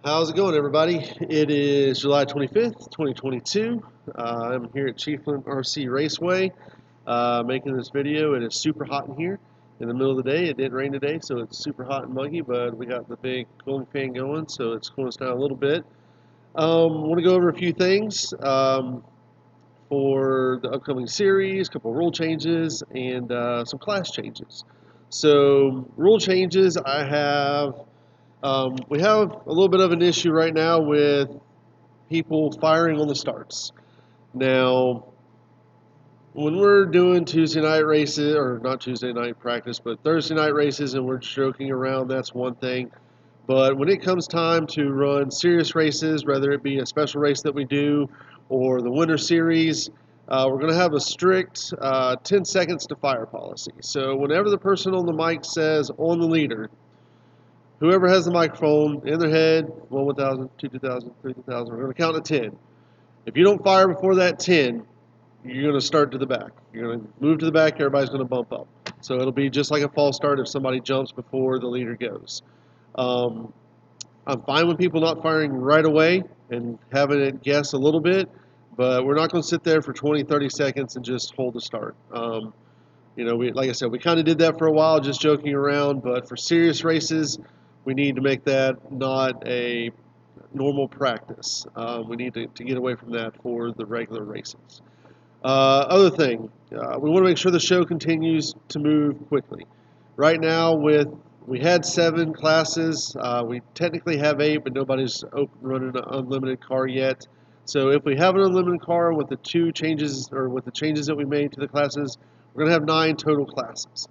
How's it going, everybody? It is July 25th, 2022. I'm here at Chiefland RC Raceway making this video. It is super hot in here in the middle of the day. It didn't rain today, so it's super hot and muggy, but we got the big cooling fan going, so it's cooling us down a little bit. I want to go over a few things for the upcoming series, a couple rule changes, and some class changes. So, rule changes, we have a little bit of an issue right now with people firing on the starts. Now, when we're doing Tuesday night races, or not Tuesday night practice, but Thursday night races, and we're joking around, that's one thing. But when it comes time to run serious races, whether it be a special race that we do or the winter series, we're going to have a strict 10 seconds to fire policy. So whenever the person on the mic says on the leader, whoever has the microphone in their head, 1, 1,000, 2, 2,000, 3, 2,000, we're going to count to 10. If you don't fire before that 10, you're going to start to the back. You're going to move to the back, everybody's going to bump up. So it'll be just like a false start if somebody jumps before the leader goes. I'm fine with people not firing right away and having it guess a little bit, but we're not going to sit there for 20, 30 seconds and just hold the start. Like I said, we kind of did that for a while, just joking around, but for serious races, we need to make that not a normal practice. We need to get away from that for the regular races. Other thing, we want to make sure the show continues to move quickly. Right now, we had 7 classes. We technically have 8, but nobody's running an unlimited car yet. So if we have an unlimited car with the changes that we made to the classes, we're going to have 9 total classes.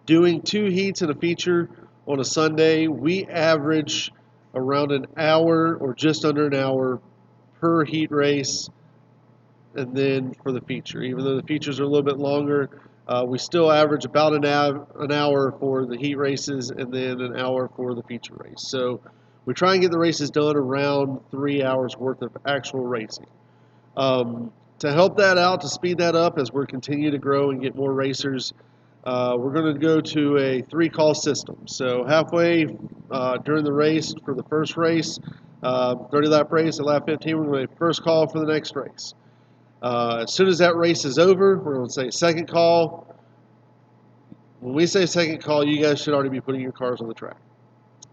Doing 2 heats and a feature on a Sunday, we average around an hour or just under an hour per heat race, and then for the feature. Even though the features are a little bit longer, we still average about an hour for the heat races and then an hour for the feature race. So we try and get the races done around 3 hours worth of actual racing. To help that out, to speed that up as we're continuing to grow and get more racers, we're going to go to a 3-call system. So halfway during the race for the first race, 30-lap race at lap 15, we're going to make first call for the next race. As soon as that race is over, we're going to say second call. When we say second call, you guys should already be putting your cars on the track.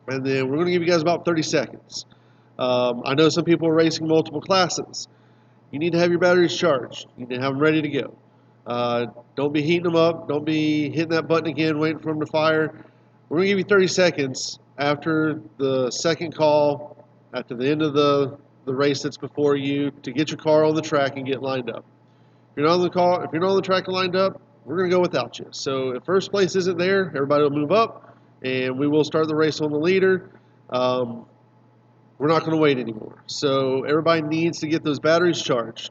And then we're going to give you guys about 30 seconds. I know some people are racing multiple classes. You need to have your batteries charged. You need to have them ready to go. Don't be heating them up. Don't be hitting that button again, waiting for them to fire. We're going to give you 30 seconds after the second call, after the end of the race that's before you, to get your car on the track and get lined up. If you're not on the track and lined up, we're going to go without you. So if first place isn't there, everybody will move up, and we will start the race on the leader. We're not going to wait anymore. So everybody needs to get those batteries charged.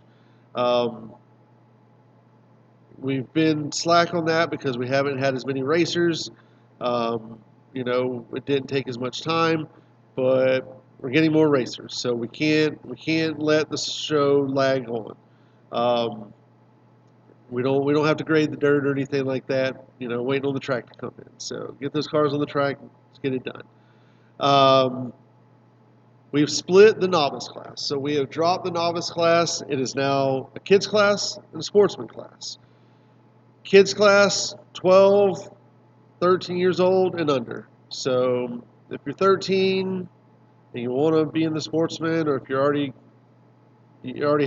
We've been slack on that because we haven't had as many racers. It didn't take as much time, but we're getting more racers, so we can't let the show lag on. We don't have to grade the dirt or anything like that. Waiting on the track to come in. So get those cars on the track. Let's get it done. We've split the novice class, so we have dropped the novice class. It is now a kids class and a sportsman class. Kids class, 12, 13 years old and under. So if you're 13 and you want to be in the sportsman, or if you already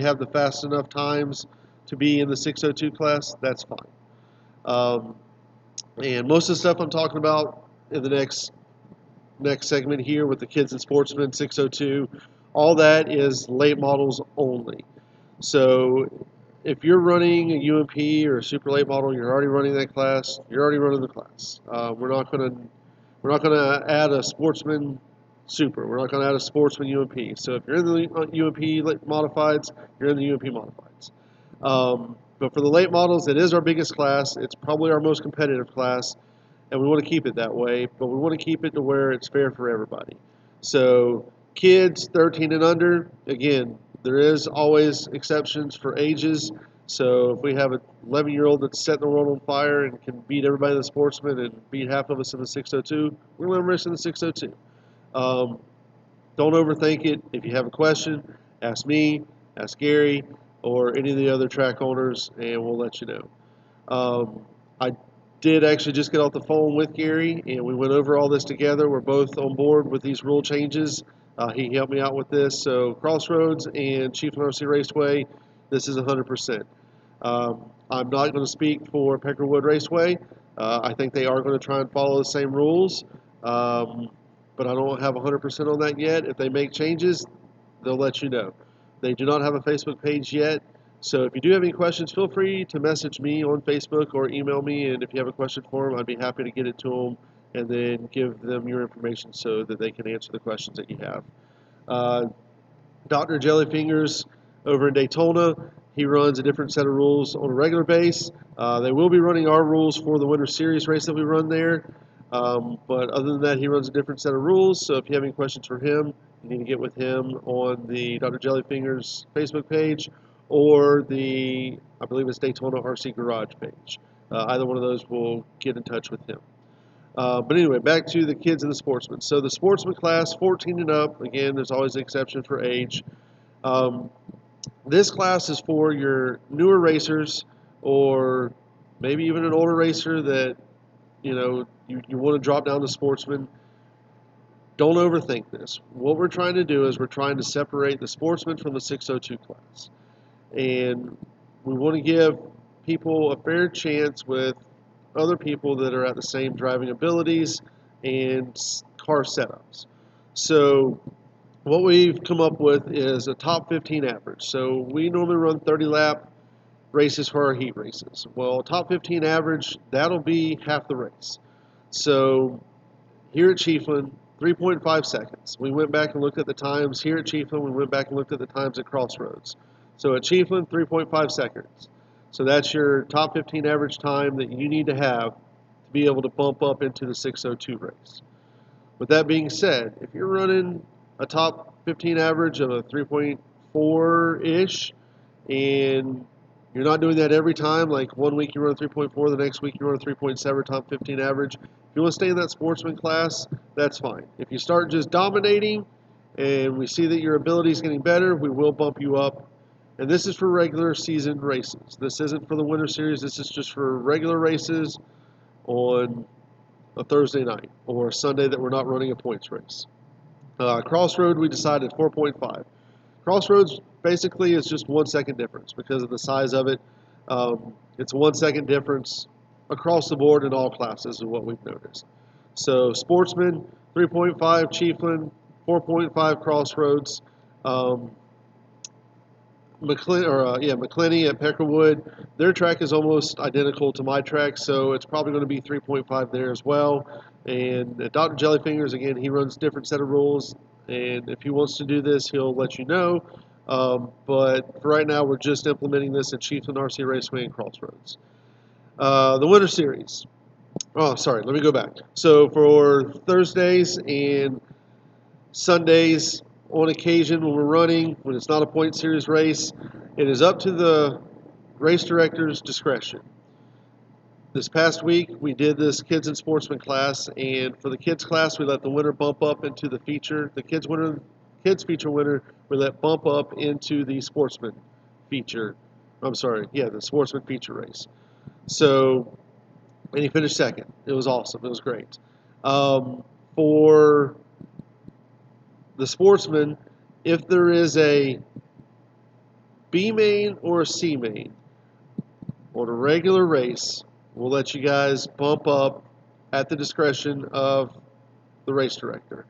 have the fast enough times to be in the 602 class, that's fine. And most of the stuff I'm talking about in the next segment here with the kids and sportsmen 602, all that is late models only. So if you're running a UMP or a super late model, you're already running that class. You're already running the class. We're not going to add a sportsman super. We're not going to add a sportsman UMP. So if you're in the UMP modifieds, you're in the UMP modifieds. But for the late models, it is our biggest class. It's probably our most competitive class, and we want to keep it that way. But we want to keep it to where it's fair for everybody. So kids 13 and under, again, there is always exceptions for ages. So if we have an 11-year-old that's setting the world on fire and can beat everybody in the sportsman and beat half of us in the 602, we're going to let them race in the 602. Um, don't overthink it. If you have a question, ask me, ask Gary, or any of the other track owners, and we'll let you know. I did actually just get off the phone with Gary, and we went over all this together. We're both on board with these rule changes. He helped me out with this. So Crossroads and Chiefland RC Raceway, this is 100%. I'm not going to speak for Peckerwood Raceway. I think they are going to try and follow the same rules, but I don't have 100% on that yet. If they make changes, they'll let you know. They do not have a Facebook page yet. So if you do have any questions, feel free to message me on Facebook or email me. And if you have a question for them, I'd be happy to get it to them and then give them your information so that they can answer the questions that you have. Dr. Jellyfingers over in Daytona, he runs a different set of rules on a regular base. They will be running our rules for the Winter Series race that we run there. But other than that, he runs a different set of rules. So if you have any questions for him, you need to get with him on the Dr. Jellyfingers Facebook page or I believe it's Daytona RC Garage page. Either one of those will get in touch with him. But anyway, back to the kids and the sportsmen. So the sportsman class, 14 and up. Again, there's always an exception for age. This class is for your newer racers, or maybe even an older racer that you want to drop down to sportsman. Don't overthink this. What we're trying to do is we're trying to separate the sportsman from the 602 class, and we want to give people a fair chance with other people that are at the same driving abilities and car setups. So what we've come up with is a top 15 average. So we normally run 30 lap races for our heat races. Well, top 15 average, that'll be half the race. So here at Chiefland, 3.5 seconds. We went back and looked at the times. Here at Chiefland, we went back and looked at the times at Crossroads. So at Chiefland, 3.5 seconds. So that's your top 15 average time that you need to have to be able to bump up into the 602 race. With that being said, if you're running a top 15 average of a 3.4-ish, and you're not doing that every time, like one week you run a 3.4, the next week you run a 3.7 top 15 average, if you want to stay in that sportsman class, that's fine. If you start just dominating and we see that your ability is getting better, we will bump you up. And this is for regular season races. This isn't for the Winter Series. This is just for regular races on a Thursday night or a Sunday that we're not running a points race. Crossroad, we decided 4.5. Crossroads basically is just 1 second difference because of the size of it. It's 1 second difference across the board in all classes is what we've noticed. So Sportsman, 3.5 Chiefland, 4.5 Crossroads. McClenny at Peckerwood, their track is almost identical to my track, so it's probably going to be 3.5 there as well. And Dr. Jellyfingers, again, he runs a different set of rules, and if he wants to do this, he'll let you know. But for right now, we're just implementing this at Chiefland RC Raceway and Crossroads. The Winter Series. Oh, sorry, let me go back. So for Thursdays and Sundays, on occasion when we're running, when it's not a point series race, it is up to the race director's discretion. This past week, we did this kids and sportsman class, and for the kids class, we let the winner bump up into the feature. The kids feature winner, we let bump up into the sportsman feature. The sportsman feature race. So, and he finished second. It was awesome. It was great. For the sportsman, if there is a B main or a C main on a regular race, we'll let you guys bump up at the discretion of the race director.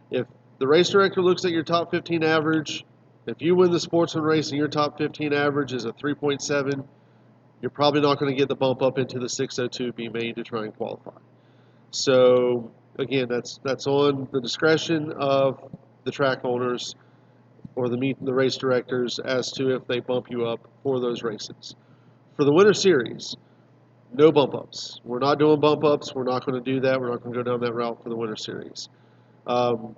If the race director looks at your top 15 average, if you win the sportsman race and your top 15 average is a 3.7, you're probably not going to get the bump up into the 602 B main to try and qualify. So again, that's on the discretion of the track owners or the race directors as to if they bump you up for those races. For the Winter Series, no bump ups. We're not doing bump ups. We're not going to do that. We're not going to go down that route for the Winter Series. For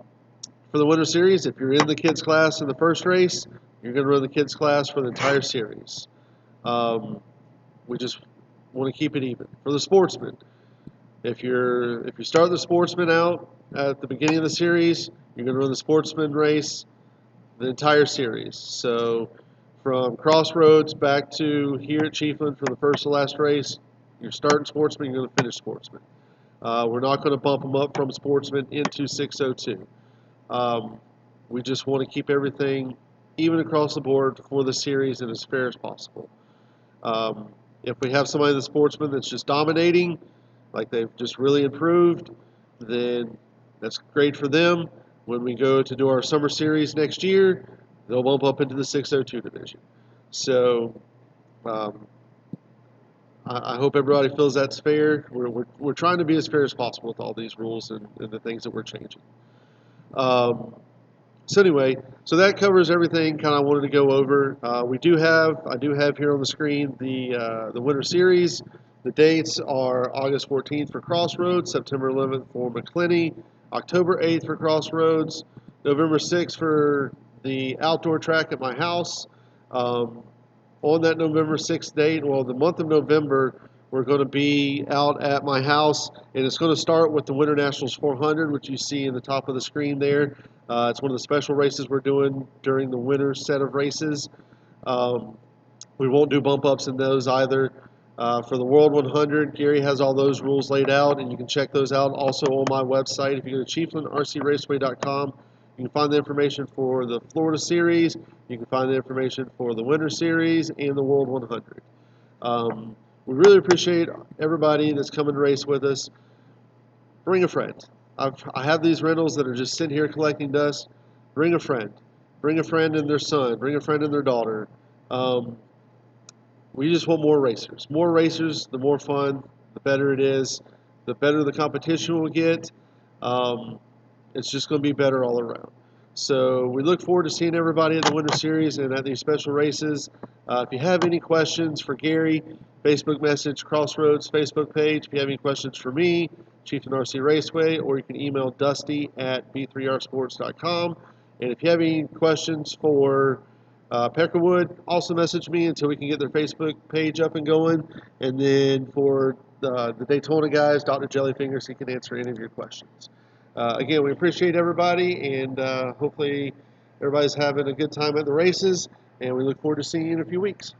the Winter Series, if you're in the kids class in the first race, you're going to run the kids class for the entire series. We just want to keep it even. For the sportsmen, if you start the sportsman out at the beginning of the series. You're going to run the Sportsman race the entire series. So from Crossroads back to here at Chiefland for the first and last race, you're starting Sportsman, you're going to finish Sportsman. We're not going to bump them up from Sportsman into 602. We just want to keep everything even across the board for the series and as fair as possible. If we have somebody in the Sportsman that's just dominating, like they've just really improved, then that's great for them. When we go to do our summer series next year, they'll bump up into the 602 division. So um, I hope everybody feels that's fair. We're trying to be as fair as possible with all these rules and the things that we're changing. So anyway, so that covers everything. Kind of wanted to go over. I do have here on the screen the winter series. The dates are August 14th for Crossroads, September 11th for McClenny, October 8th for Crossroads, November 6th for the outdoor track at my house. On that November 6th date, well, the month of November, we're going to be out at my house, and it's going to start with the Winter Nationals 400, which you see in the top of the screen there. It's one of the special races we're doing during the winter set of races. We won't do bump ups in those either. For the World 100, Gary has all those rules laid out, and you can check those out also on my website. If you go to chieflandrcraceway.com, you can find the information for the Florida Series. You can find the information for the Winter Series and the World 100. We really appreciate everybody that's coming to race with us. Bring a friend. I have these rentals that are just sitting here collecting dust. Bring a friend. Bring a friend and their son. Bring a friend and their daughter. We just want more racers. More racers, the more fun, the better it is. The better the competition will get. It's just going to be better all around. So we look forward to seeing everybody at the Winter Series and at these special races. If you have any questions for Gary, Facebook message Crossroads Facebook page. If you have any questions for me, Chieftain RC Raceway, or you can email Dusty at b3rsports.com. And if you have any questions for Peckerwood, also message me until we can get their Facebook page up and going. And then for the Daytona guys, Dr. Jellyfingers, he can answer any of your questions. Again, we appreciate everybody, and hopefully everybody's having a good time at the races, and we look forward to seeing you in a few weeks.